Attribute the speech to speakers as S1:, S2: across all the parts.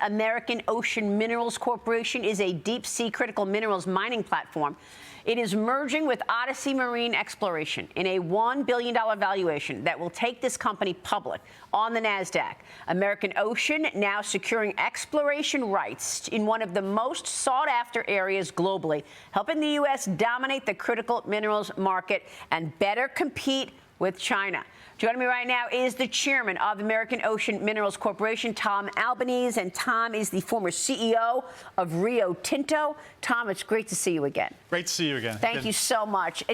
S1: American Ocean Minerals Corporation is a deep-sea critical minerals mining platform. It is merging with Odyssey Marine Exploration in a $1 billion valuation that will take this company public on the NASDAQ. American Ocean now securing exploration rights in one of the most sought-after areas globally, helping the U.S. dominate the critical minerals market and better compete with China. Joining me right now is the chairman of American Ocean Minerals Corporation, Tom Albanese, and Tom is the former CEO of Rio Tinto. Tom, it's great to see you again.
S2: Great to see you again.
S1: Thank you so much.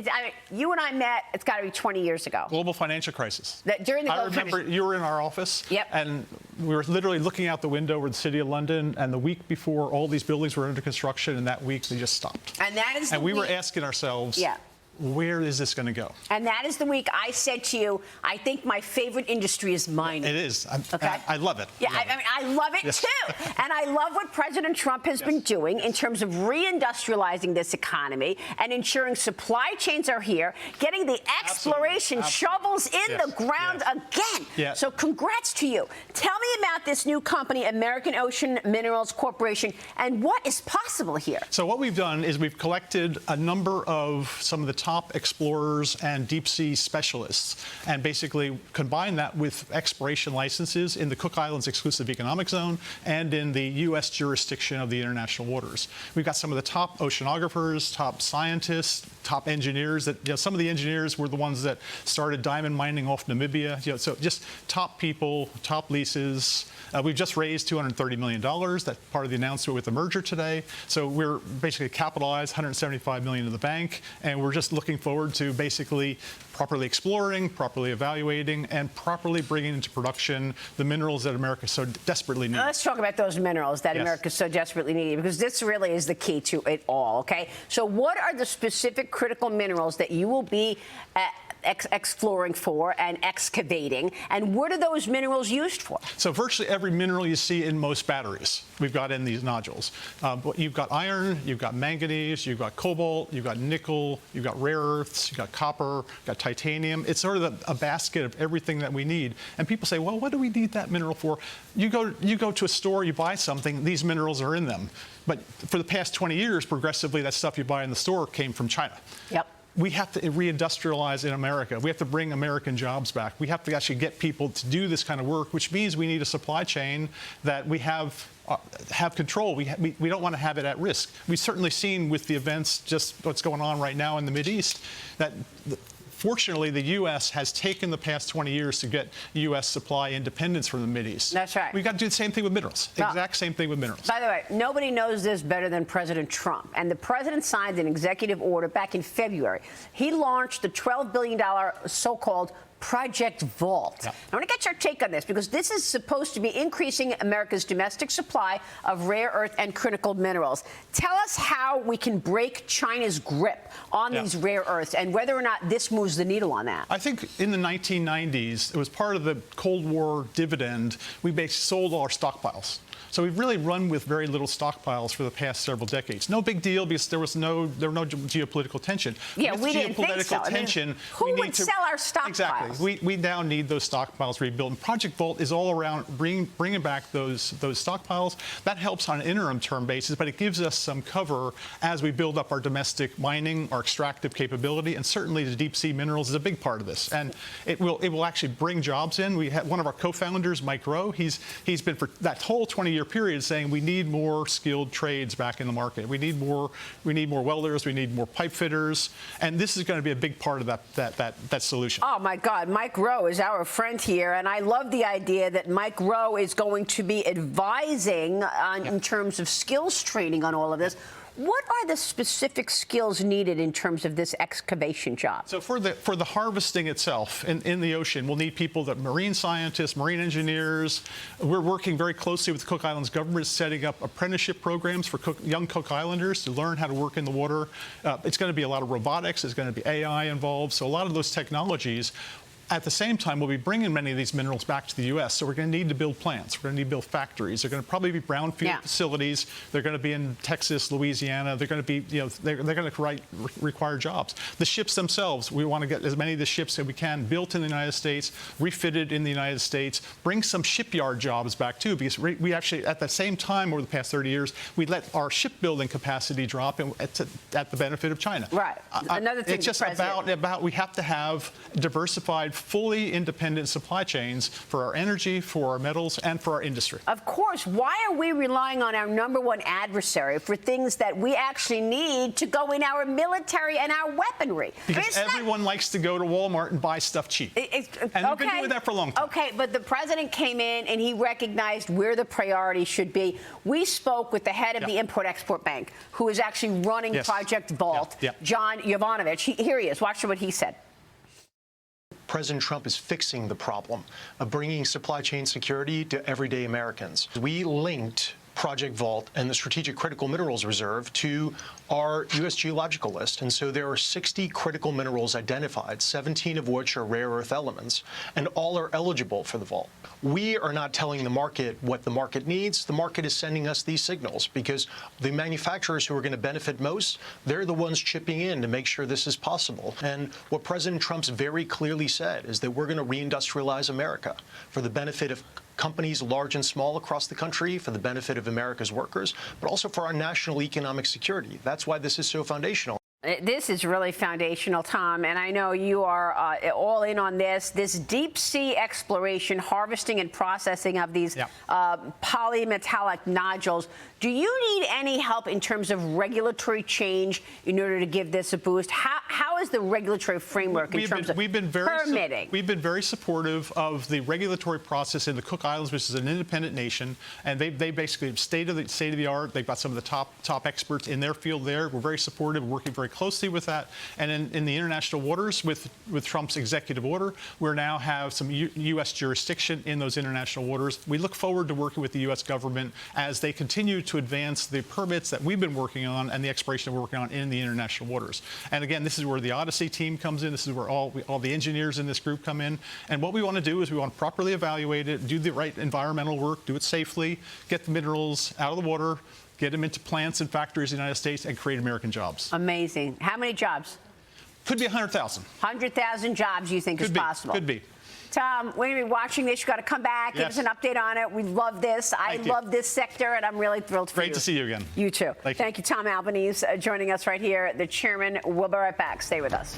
S1: You and I met, it's got to be 20 years ago.
S2: Global financial crisis.
S1: I
S2: remember you were in our office,
S1: yep.
S2: And we were literally looking out the window over the city of London, and the week before, all these buildings were under construction, and that week they just stopped.
S1: And that is
S2: and we were asking ourselves,
S1: yeah.
S2: Where is this going to go?
S1: And that is the week I said to you, I think my favorite industry is mining.
S2: It is.
S1: Okay?
S2: I love it.
S1: Yeah, I love it
S2: yes.
S1: too. And I love what President Trump has been doing in terms of reindustrializing this economy and ensuring supply chains are here, getting the exploration shovels in the ground again.
S2: Yes.
S1: So congrats to you. Tell me about this new company, American Ocean Minerals Corporation, and what is possible here.
S2: So what we've done is we've collected a number of some of the top explorers and deep sea specialists and basically combine that with exploration licenses in the Cook Islands exclusive economic zone and in the U.S. jurisdiction of the international waters. We've got some of the top oceanographers, top scientists, top engineers that, some of the engineers were the ones that started diamond mining off Namibia, so just top people, top leases. We've just raised $230 million. That's part of the announcement with the merger today. So we're basically capitalized, $175 million in the bank, and we're just looking forward to basically properly exploring, properly evaluating, and properly bringing into production the minerals that America so desperately needs.
S1: Let's talk about those minerals that America so desperately needs, because this really is the key to it all, okay? So what are the specific critical minerals that you will be exploring for and excavating, and what are those minerals used for?
S2: So virtually every mineral you see in most batteries, we've got in these nodules. You've got iron, you've got manganese, you've got cobalt, you've got nickel, you've got rare earths, you've got copper, you've got titanium. It's sort of a basket of everything that we need. And people say, well, what do we need that mineral for? You go to a store, you buy something, these minerals are in them. But for the past 20 years, progressively, that stuff you buy in the store came from China.
S1: Yep.
S2: We have to reindustrialize in America. We have to bring American jobs back. We have to actually get people to do this kind of work, which means we need a supply chain that we have control. We don't want to have it at risk. We've certainly seen with the events, just what's going on right now in the Mideast, that fortunately, the U.S. has taken the past 20 years to get U.S. supply independence from the Mideast.
S1: That's right.
S2: We've got to do the same thing with minerals.
S1: Well,
S2: exact same thing with minerals.
S1: By the way, nobody knows this better than President Trump. And the president signed an executive order back in February. He launched the $12 billion so-called Project Vault.
S2: Yeah.
S1: I want to get your take on this, because this is supposed to be increasing America's domestic supply of rare earth and critical minerals. Tell us how we can break China's grip on these rare earths and whether or not this moves the needle on that.
S2: I think in the 1990s, it was part of the Cold War dividend, we basically sold all our stockpiles. So we've really run with very little stockpiles for the past several decades. No big deal, because there was no geopolitical tension.
S1: Yeah,
S2: with
S1: we didn't think so.
S2: Tension,
S1: who would sell our stockpiles?
S2: Exactly. We now need those stockpiles rebuilt. And Project Vault is all around bringing back those stockpiles. That helps on an interim term basis, but it gives us some cover as we build up our domestic mining, our extractive capability, and certainly the deep sea minerals is a big part of this. And it will actually bring jobs in. We have one of our co-founders, Mike Rowe. He's been for that whole 20-year period saying we need more skilled trades back in the market. We need more welders, we need more pipe fitters, and this is going to be a big part of that solution.
S1: Oh my God, Mike Rowe is our friend here, and I love the idea that Mike Rowe is going to be advising in terms of skills training on all of this. What are the specific skills needed in terms of this excavation job?
S2: So for the harvesting itself in the ocean, we'll need people that marine scientists, marine engineers. We're working very closely with the Cook Islands government, setting up apprenticeship programs for young Cook Islanders to learn how to work in the water. It's going to be a lot of robotics. There's going to be AI involved. So a lot of those technologies. At the same time, we'll be bringing many of these minerals back to the U.S., so we're going to need to build plants. We're going to need to build factories. They're going to probably be brownfield facilities. They're going to be in Texas, Louisiana. They're going to be, they're going to require jobs. The ships themselves, we want to get as many of the ships that we can built in the United States, refitted in the United States, bring some shipyard jobs back too, because we actually, at the same time over the past 30 years, we let our shipbuilding capacity drop at the benefit of China.
S1: Right. Another thing,
S2: it's just about we have to have diversified, fully independent supply chains for our energy, for our metals, and for our industry.
S1: Of course. Why are we relying on our number one adversary for things that we actually need to go in our military and our weaponry?
S2: Because everyone likes to go to Walmart and buy stuff cheap. And we've been doing that for a long time.
S1: Okay, but the president came in and he recognized where the priority should be. We spoke with the head of the Import-Export Bank, who is actually running Project Vault, John Jovanovic. Here he is. Watch what he said.
S3: President Trump is fixing the problem of bringing supply chain security to everyday Americans. We linked Project Vault and the Strategic Critical Minerals Reserve to our U.S. geological list. And so there are 60 critical minerals identified, 17 of which are rare earth elements, and all are eligible for the vault. We are not telling the market what the market needs. The market is sending us these signals because the manufacturers who are going to benefit most, they're the ones chipping in to make sure this is possible. And what President Trump's very clearly said is that we're going to reindustrialize America for the benefit of companies large and small across the country, for the benefit of America's workers, but also for our national economic security. That's why this is so foundational.
S1: This is really foundational, Tom, and I know you are all in on this deep sea exploration, harvesting and processing of these polymetallic nodules. Do you need any help in terms of regulatory change in order to give this a boost? How is the regulatory framework in terms of permitting?
S2: We've been very supportive of the regulatory process in the Cook Islands, which is an independent nation, and they basically state of the art. They've got some of the top experts in their field there. We're very supportive, working very closely with that. And in the international waters, with Trump's executive order, we now have some U.S. jurisdiction in those international waters. We look forward to working with the U.S. government as they continue to advance the permits that we've been working on and the exploration we're working on in the international waters. And again, this is where the Odyssey team comes in. This is where all the engineers in this group come in. And what we want to do is we want to properly evaluate it, do the right environmental work, do it safely, get the minerals out of the water, get them into plants and factories in the United States, and create American jobs.
S1: Amazing. How many jobs?
S2: Could be 100,000.
S1: 100,000 jobs you think is possible?
S2: Could be.
S1: Tom, we're going to be watching this. You've got to come back, give us an update on it. We love this. I love this sector, and I'm really thrilled for you.
S2: Great to see you again.
S1: You too. Thank you, Tom Albanese, joining us right here, the chairman. We'll be right back. Stay with us.